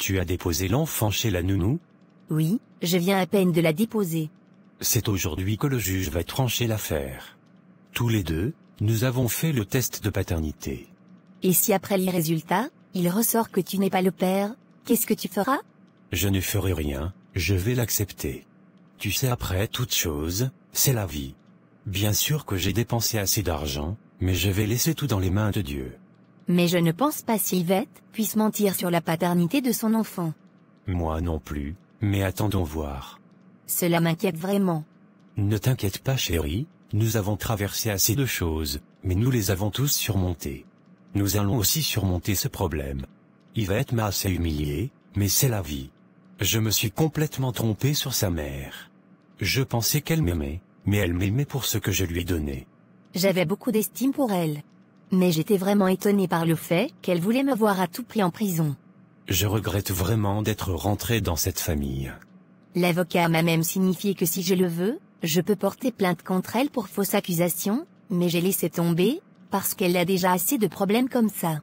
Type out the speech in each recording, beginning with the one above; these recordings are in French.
Tu as déposé l'enfant chez la nounou? Oui, je viens à peine de la déposer. C'est aujourd'hui que le juge va trancher l'affaire. Tous les deux, nous avons fait le test de paternité. Et si après les résultats, il ressort que tu n'es pas le père, qu'est-ce que tu feras? Je ne ferai rien, je vais l'accepter. Tu sais, après toute chose, c'est la vie. Bien sûr que j'ai dépensé assez d'argent, mais je vais laisser tout dans les mains de Dieu. Mais je ne pense pas Sylvette puisse mentir sur la paternité de son enfant. Moi non plus, mais attendons voir. Cela m'inquiète vraiment. Ne t'inquiète pas chérie, nous avons traversé assez de choses, mais nous les avons tous surmontées. Nous allons aussi surmonter ce problème. Yvette m'a assez humilié, mais c'est la vie. Je me suis complètement trompé sur sa mère. Je pensais qu'elle m'aimait, mais elle m'aimait pour ce que je lui ai donné. J'avais beaucoup d'estime pour elle. Mais j'étais vraiment étonné par le fait qu'elle voulait me voir à tout prix en prison. Je regrette vraiment d'être rentré dans cette famille. L'avocat m'a même signifié que si je le veux, je peux porter plainte contre elle pour fausse accusation, mais j'ai laissé tomber, parce qu'elle a déjà assez de problèmes comme ça.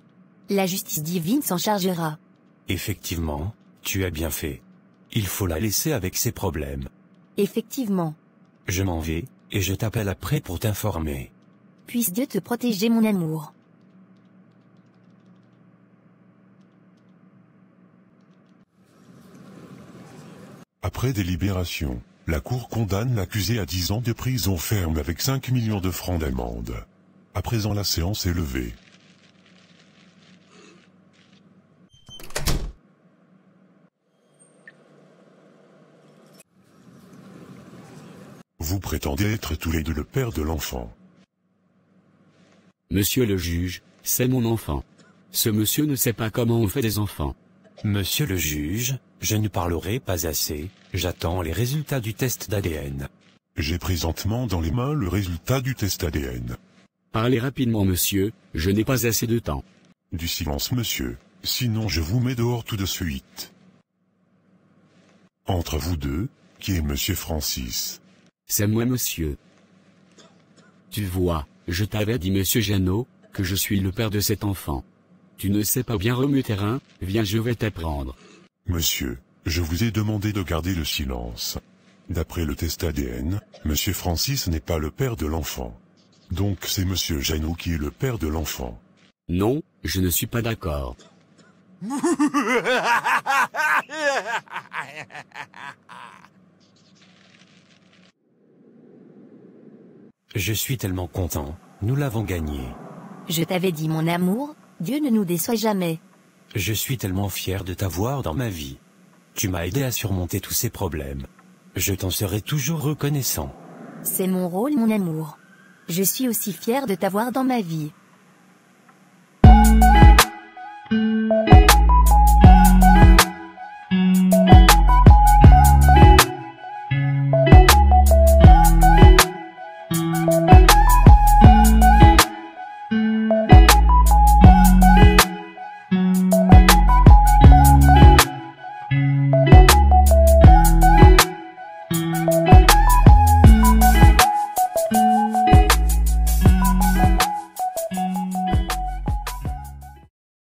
La justice divine s'en chargera. Effectivement, tu as bien fait. Il faut la laisser avec ses problèmes. Effectivement. Je m'en vais, et je t'appelle après pour t'informer. Puisse Dieu te protéger mon amour. Après délibération, la Cour condamne l'accusé à 10 ans de prison ferme avec 5 millions de francs d'amende. À présent la séance est levée. Vous prétendez être tous les deux le père de l'enfant. Monsieur le juge, c'est mon enfant. Ce monsieur ne sait pas comment on fait des enfants. Monsieur le juge, je ne parlerai pas assez, j'attends les résultats du test d'ADN. J'ai présentement dans les mains le résultat du test ADN. Parlez rapidement monsieur, je n'ai pas assez de temps. Du silence monsieur, sinon je vous mets dehors tout de suite. Entre vous deux, qui est monsieur Francis? C'est moi monsieur. Tu vois, je t'avais dit monsieur Jeannot, que je suis le père de cet enfant. Tu ne sais pas bien remuer terrain, viens je vais t'apprendre. Monsieur, je vous ai demandé de garder le silence. D'après le test ADN, monsieur Francis n'est pas le père de l'enfant. Donc c'est monsieur Jeannot qui est le père de l'enfant. Non, je ne suis pas d'accord. Je suis tellement content, nous l'avons gagné. Je t'avais dit mon amour, Dieu ne nous déçoit jamais. Je suis tellement fier de t'avoir dans ma vie. Tu m'as aidé à surmonter tous ces problèmes. Je t'en serai toujours reconnaissant. C'est mon rôle mon amour. Je suis aussi fière de t'avoir dans ma vie.